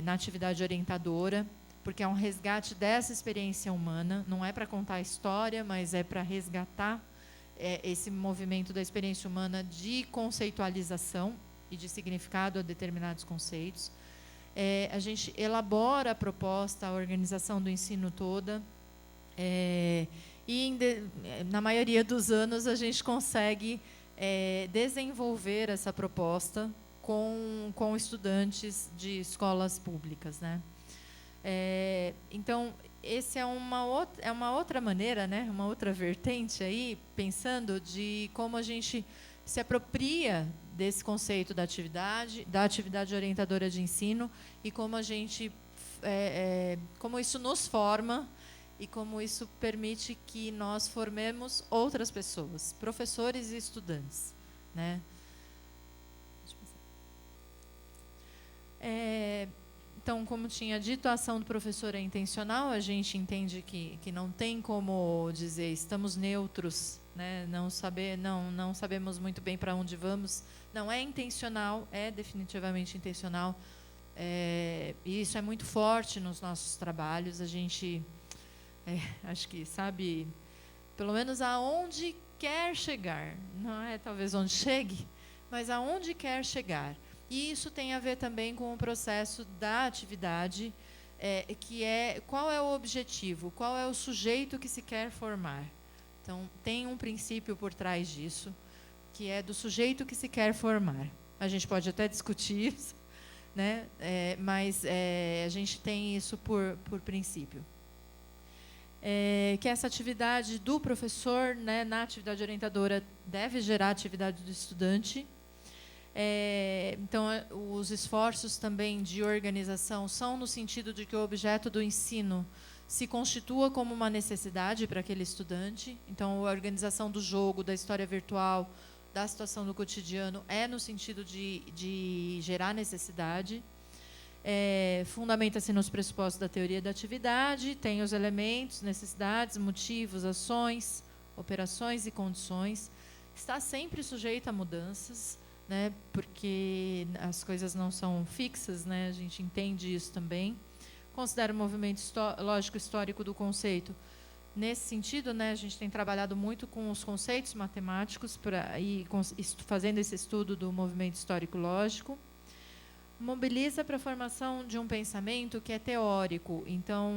atividade orientadora, porque é um resgate dessa experiência humana, não é para contar a história, mas é para resgatar esse movimento da experiência humana de conceitualização e de significado a determinados conceitos. A gente elabora a proposta, a organização do ensino toda, e na maioria dos anos a gente consegue desenvolver essa proposta com estudantes de escolas públicas, né? Então, esse é uma outra maneira, né? Uma outra vertente aí, pensando de como a gente se apropria desse conceito da atividade orientadora de ensino, e como a gente, como isso nos forma e como isso permite que nós formemos outras pessoas, professores e estudantes, né? Então, como tinha dito, a ação do professor é intencional. A gente entende que não tem como dizer estamos neutros, né? Não sabemos muito bem para onde vamos. Não é intencional, é definitivamente intencional. E isso é muito forte nos nossos trabalhos. A gente, acho que sabe, pelo menos aonde quer chegar. Não é talvez onde chegue, mas aonde quer chegar. E isso tem a ver também com o processo da atividade, que qual é o objetivo, qual é o sujeito que se quer formar. Então, tem um princípio por trás disso, que é do sujeito que se quer formar. A gente pode até discutir isso, né? Mas a gente tem isso por princípio. Que essa atividade do professor, né, na atividade orientadora, deve gerar a atividade do estudante. Então, os esforços também de organização são no sentido de que o objeto do ensino se constitua como uma necessidade para aquele estudante. Então, a organização do jogo, da história virtual, da situação do cotidiano é no sentido de gerar necessidade. Fundamenta-se nos pressupostos da teoria da atividade, tem os elementos, necessidades, motivos, ações, operações e condições. Está sempre sujeito a mudanças, né, porque as coisas não são fixas, né, a gente entende isso também. Considera o movimento lógico histórico do conceito. Nesse sentido, né, a gente tem trabalhado muito com os conceitos matemáticos fazendo esse estudo do movimento histórico lógico. Mobiliza para a formação de um pensamento que é teórico. Então,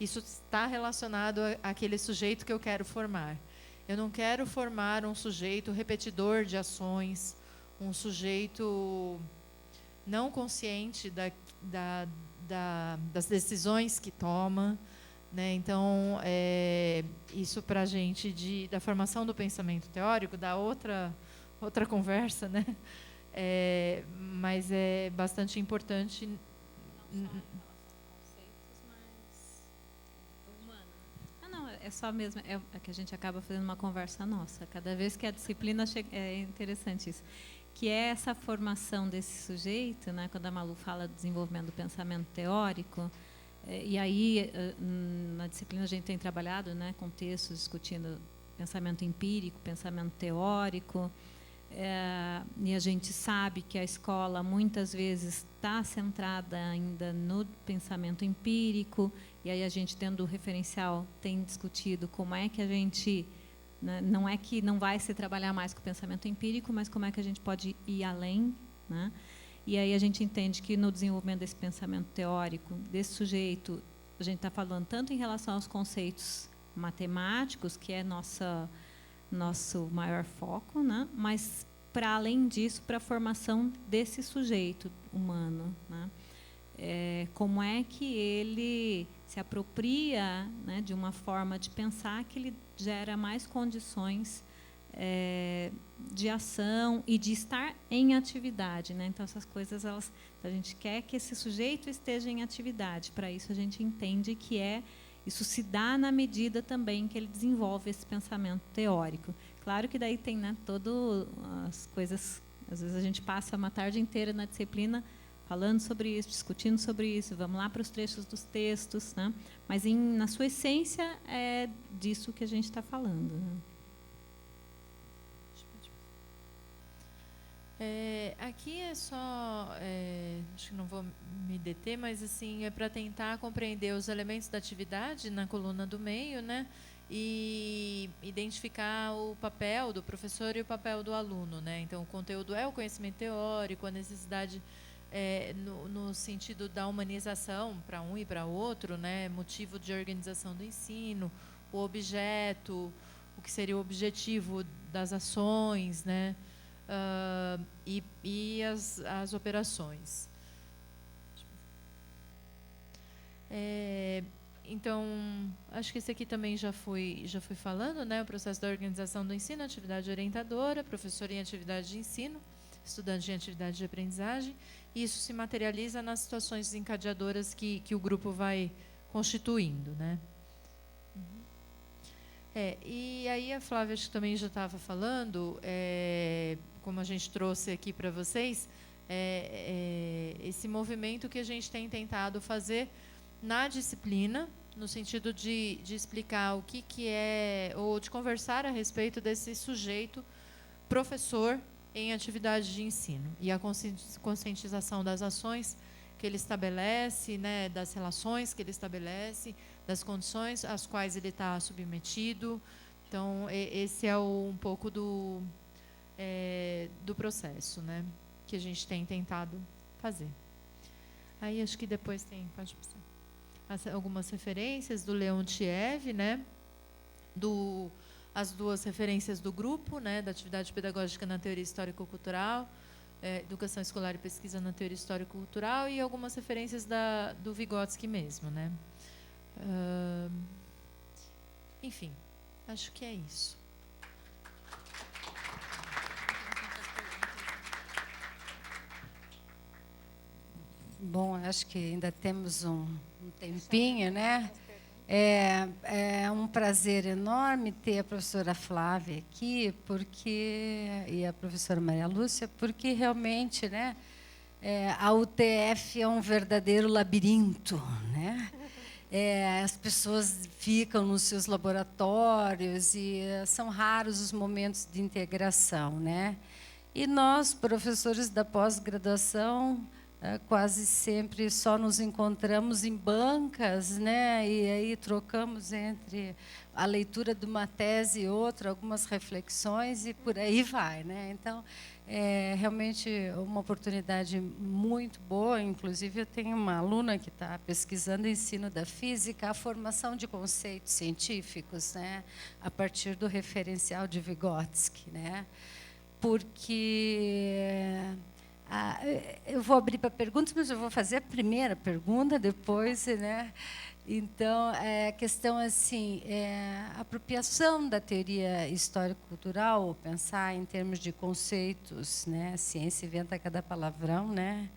isso está relacionado àquele sujeito que eu quero formar. Eu não quero formar um sujeito repetidor de ações, um sujeito não consciente das decisões que toma, né? Então, isso para a gente da formação do pensamento teórico dá outra conversa, né? Mas é bastante importante. É só mesmo, é que a gente acaba fazendo uma conversa nossa. Cada vez que a disciplina chega, é interessante isso, que é essa formação desse sujeito, né? Quando a Malu fala do desenvolvimento do pensamento teórico, e aí na disciplina a gente tem trabalhado, né, com textos discutindo pensamento empírico, pensamento teórico, E a gente sabe que a escola muitas vezes está centrada ainda no pensamento empírico, e aí a gente, dentro do referencial, tem discutido como é que a gente, né, não é que não vai se trabalhar mais com o pensamento empírico, mas como é que a gente pode ir além, né? E aí a gente entende que no desenvolvimento desse pensamento teórico, desse sujeito, a gente está falando tanto em relação aos conceitos matemáticos, que é nosso maior foco, né? Mas, para além disso, para a formação desse sujeito humano, né? Como é que ele se apropria, né, de uma forma de pensar que ele gera mais condições de ação e de estar em atividade, né? Então, essas coisas, a gente quer que esse sujeito esteja em atividade. Para isso, a gente entende que isso se dá na medida também que ele desenvolve esse pensamento teórico. Claro que daí tem, né, todas as coisas, às vezes a gente passa uma tarde inteira na disciplina falando sobre isso, discutindo sobre isso, vamos lá para os trechos dos textos, né? Mas na sua essência é disso que a gente está falando, né? Aqui é só, acho que não vou me deter, mas assim, é para tentar compreender os elementos da atividade na coluna do meio, né? E identificar o papel do professor e o papel do aluno, né? Então, o conteúdo é o conhecimento teórico, a necessidade no sentido da humanização para um e para outro, né? Motivo de organização do ensino, o objeto, o que seria o objetivo das ações, né? E as operações. Então, acho que esse aqui também já fui falando, né? O processo da organização do ensino, atividade orientadora, professor em atividade de ensino, estudante em atividade de aprendizagem. E isso se materializa nas situações desencadeadoras que o grupo vai constituindo, né? E aí a Flávia, acho que também já estava falando, como a gente trouxe aqui para vocês, esse movimento que a gente tem tentado fazer na disciplina, no sentido de explicar o que é, ou de conversar a respeito desse sujeito professor em atividade de ensino, e a conscientização das ações que ele estabelece, né, das relações que ele estabelece, das condições às quais ele está submetido. Então, esse é um pouco do processo, né, que a gente tem tentado fazer. Aí, acho que depois pode passar, algumas referências do Leontiev, né, as duas referências do grupo, né, da atividade pedagógica na teoria histórico-cultural, educação escolar e pesquisa na teoria histórico-cultural, e algumas referências do Vygotsky mesmo, né. Enfim, acho que é isso. Bom, acho que ainda temos um tempinho, né? É um prazer enorme ter a professora Flávia aqui, e a professora Maria Lúcia, porque realmente, né, a UTF é um verdadeiro labirinto, né? As pessoas ficam nos seus laboratórios e são raros os momentos de integração, né? E nós, professores da pós-graduação, quase sempre só nos encontramos em bancas, né? E aí trocamos entre a leitura de uma tese e outra, algumas reflexões, e por aí vai, né? Então, é realmente uma oportunidade muito boa. Inclusive, eu tenho uma aluna que está pesquisando o ensino da física, a formação de conceitos científicos, né? A partir do referencial de Vygotsky, né? Porque... eu vou abrir para perguntas, mas eu vou fazer a primeira pergunta depois, né? Então, a questão assim, a apropriação da teoria histórico-cultural, pensar em termos de conceitos, né? A ciência inventa cada palavrão, né?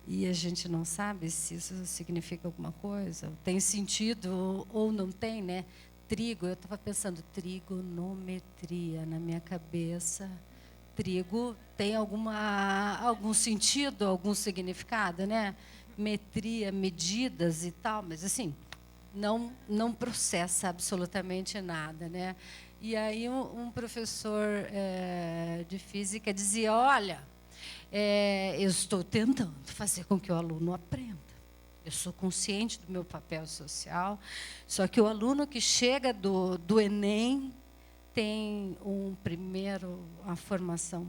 E a gente não sabe se isso significa alguma coisa, tem sentido ou não tem, né? Eu estava pensando trigonometria na minha cabeça. Trigo tem algum sentido, algum significado, né? Metria, medidas e tal, mas assim, não processa absolutamente nada, né? E aí um professor de física dizia, olha, eu estou tentando fazer com que o aluno aprenda. Eu sou consciente do meu papel social, só que o aluno que chega do Enem tem uma formação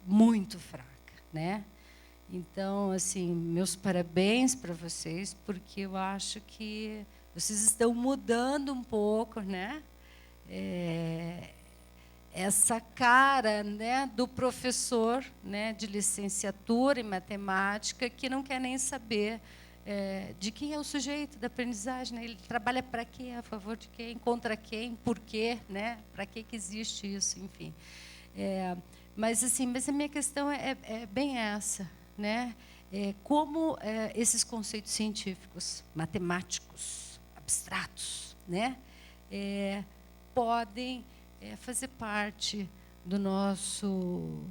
muito fraca, né? Então, assim, meus parabéns para vocês, porque eu acho que vocês estão mudando um pouco, né? Essa cara, né, do professor, né, de licenciatura em matemática que não quer nem saber de quem é o sujeito da aprendizagem, né? Ele trabalha para quê, a favor de quem, contra quem, por quê, né? Para que existe isso, enfim. Mas a minha questão é bem essa, né? Como esses conceitos científicos, matemáticos, abstratos, né? Podem fazer parte do nosso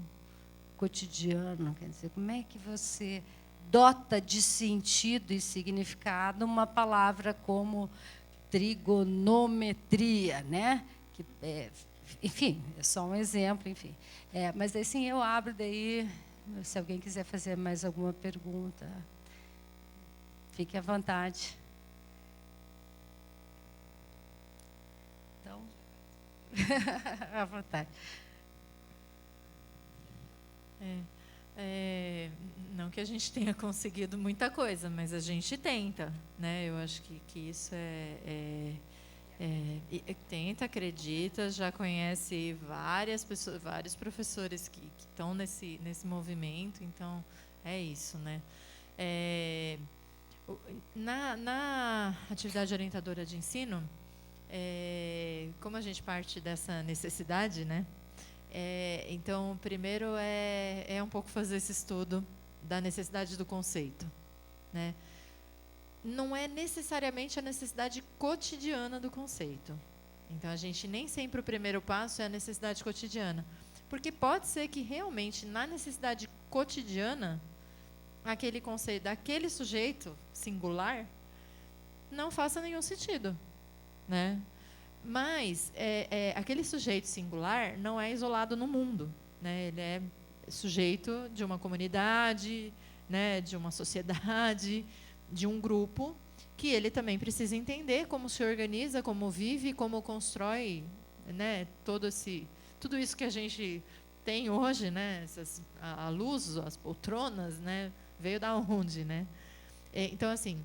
cotidiano. Quer dizer, como é que você dota de sentido e significado uma palavra como trigonometria, né? Que, enfim, é só um exemplo, enfim. Mas assim eu abro daí, se alguém quiser fazer mais alguma pergunta, fique à vontade. Então, à vontade. Não que a gente tenha conseguido muita coisa, mas a gente tenta, né? Eu acho que isso tenta, acredita, já conhece várias pessoas, vários professores que estão nesse movimento, então é isso, né? Na atividade orientadora de ensino, como a gente parte dessa necessidade, né? Então, primeiro é um pouco fazer esse estudo da necessidade do conceito, né? Não é necessariamente a necessidade cotidiana do conceito. Então, a gente nem sempre o primeiro passo é a necessidade cotidiana, porque pode ser que realmente na necessidade cotidiana aquele conceito daquele sujeito singular não faça nenhum sentido, né? Mas aquele sujeito singular não é isolado no mundo, né? Ele é sujeito de uma comunidade, né? De uma sociedade, de um grupo, que ele também precisa entender como se organiza, como vive, como constrói, né? Tudo isso que a gente tem hoje, né? A luz, as poltronas, né? Veio da onde, né? Então, assim,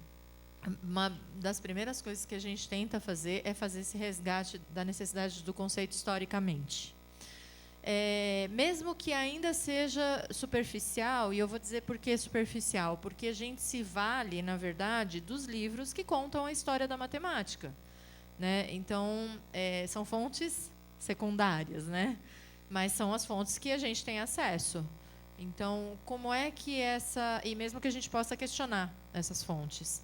uma das primeiras coisas que a gente tenta fazer é fazer esse resgate da necessidade do conceito historicamente. Mesmo que ainda seja superficial, e eu vou dizer por que superficial, porque a gente se vale, na verdade, dos livros que contam a história da matemática, né? Então, são fontes secundárias, né? Mas são as fontes que a gente tem acesso. Então, como é que e mesmo que a gente possa questionar essas fontes,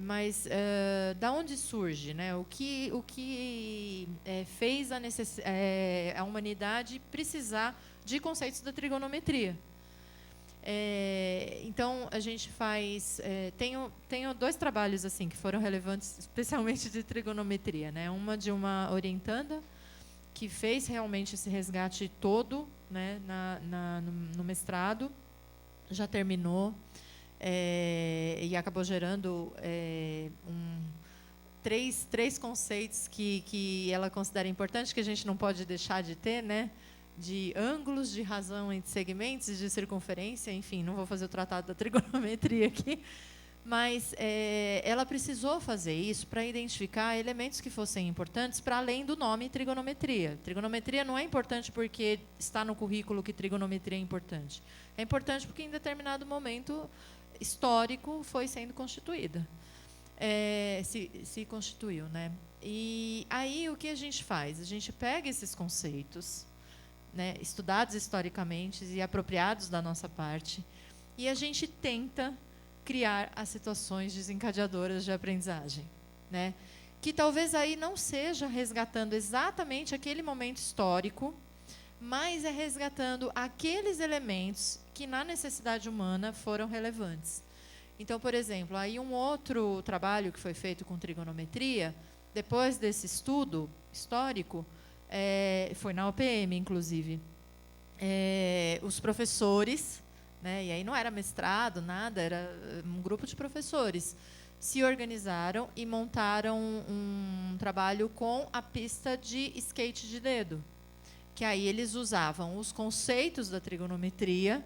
mas da onde surge, né? O que fez a humanidade precisar de conceitos da trigonometria? Então a gente faz, tenho 2 trabalhos assim que foram relevantes, especialmente de trigonometria, né? Uma de uma orientanda que fez realmente esse resgate todo, né? No mestrado, já terminou. E acabou gerando três conceitos que ela considera importantes, que a gente não pode deixar de ter, né? De ângulos, de razão entre segmentos, de circunferência, enfim, não vou fazer o tratado da trigonometria aqui, mas ela precisou fazer isso para identificar elementos que fossem importantes para além do nome trigonometria. Trigonometria não é importante porque está no currículo que trigonometria é importante. É importante porque em determinado momento histórico foi sendo constituída, se constituiu, né? E aí o que a gente faz? A gente pega esses conceitos, né, estudados historicamente e apropriados da nossa parte, e a gente tenta criar as situações desencadeadoras de aprendizagem, né? Que talvez aí não seja resgatando exatamente aquele momento histórico, mas é resgatando aqueles elementos que na necessidade humana foram relevantes. Então, por exemplo, aí um outro trabalho que foi feito com trigonometria, depois desse estudo histórico, foi na OPM, inclusive, os professores, né, e aí não era mestrado, nada, era um grupo de professores, se organizaram e montaram um trabalho com a pista de skate de dedo, que aí eles usavam os conceitos da trigonometria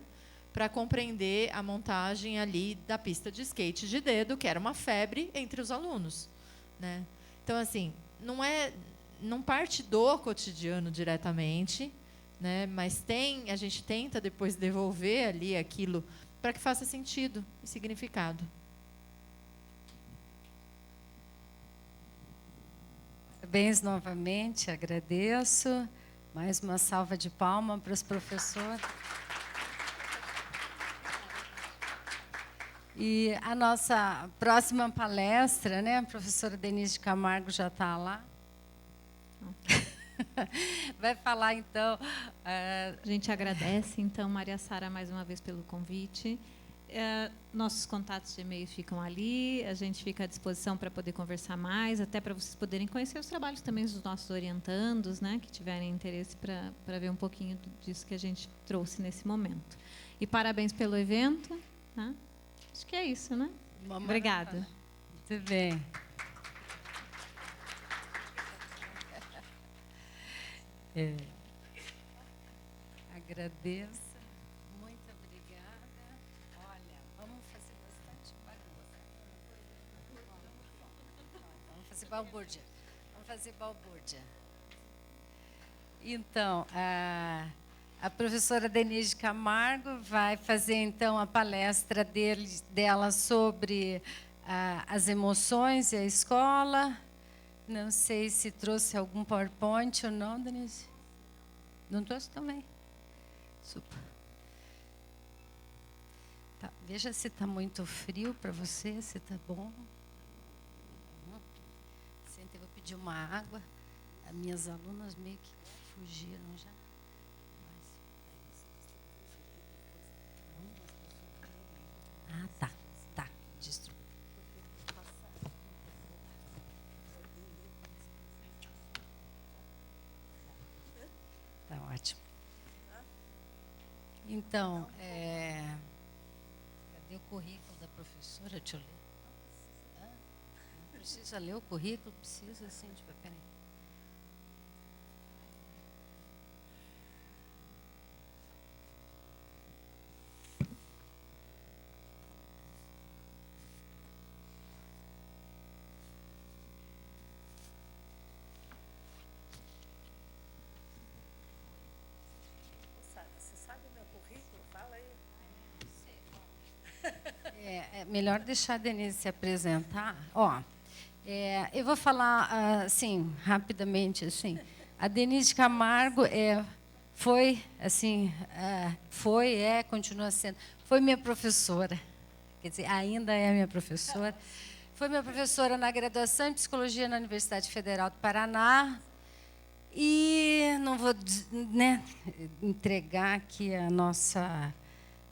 para compreender a montagem ali da pista de skate de dedo, que era uma febre entre os alunos, né? Então, assim, não parte do cotidiano diretamente, né? Mas a gente tenta depois devolver ali aquilo para que faça sentido e significado. Parabéns novamente, agradeço. Mais uma salva de palmas para os professores. E a nossa próxima palestra, né, a professora Denise de Camargo já está lá. Vai falar, então... A gente agradece, então, Maria Sara, mais uma vez pelo convite. Nossos contatos de e-mail ficam ali, a gente fica à disposição para poder conversar mais, até para vocês poderem conhecer os trabalhos também dos nossos orientandos, né, que tiverem interesse para ver um pouquinho disso que a gente trouxe nesse momento. E parabéns pelo evento. Tá? Acho que é isso, né? Obrigada. Muito bem. Agradeço. Muito obrigada. Olha, vamos fazer bastante bagunça. Vamos fazer balbúrdia. Vamos fazer balbúrdia. Então, a professora Denise Camargo vai fazer, então, a palestra dela sobre as emoções e a escola. Não sei se trouxe algum PowerPoint ou não, Denise. Não trouxe também? Super. Tá, veja se está muito frio para você, se está bom. Senta, eu vou pedir uma água. As minhas alunas meio que fugiram já. Ah, tá. Tá. Destrua. Tá ótimo. Então, cadê o currículo da professora? Deixa eu ler. Não precisa ler o currículo? Precisa, sim. Peraí. É melhor deixar a Denise se apresentar. Eu vou falar assim, rapidamente. Assim. A Denise Camargo continua sendo, foi minha professora. Quer dizer, ainda é minha professora. Foi minha professora na graduação em Psicologia na Universidade Federal do Paraná. E não vou, né, entregar aqui a nossa,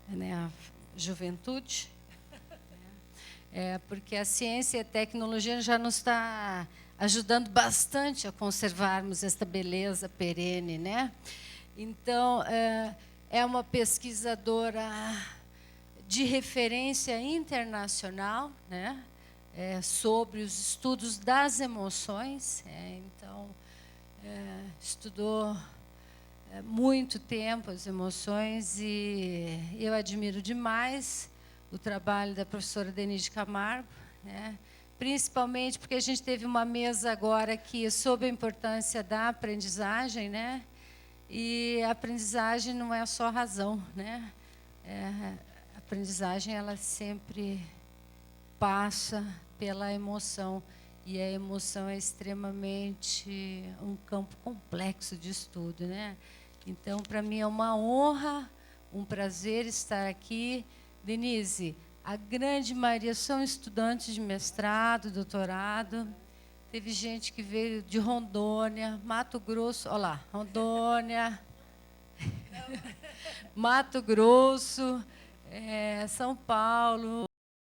né, a juventude, porque a ciência e a tecnologia já nos está ajudando bastante a conservarmos esta beleza perene, né? Então, é uma pesquisadora de referência internacional, né? Sobre os estudos das emoções. Então, estudou muito tempo as emoções e eu admiro demais o trabalho da professora Denise Camargo, né? Principalmente porque a gente teve uma mesa agora aqui sobre a importância da aprendizagem, né? E a aprendizagem não é só razão, né? A aprendizagem ela sempre passa pela emoção. E a emoção é extremamente um campo complexo de estudo, né? Então, para mim é uma honra, um prazer estar aqui. Denise, a grande maioria são estudantes de mestrado, doutorado. Teve gente que veio de Rondônia, Mato Grosso, olha lá, Rondônia, Mato Grosso, São Paulo.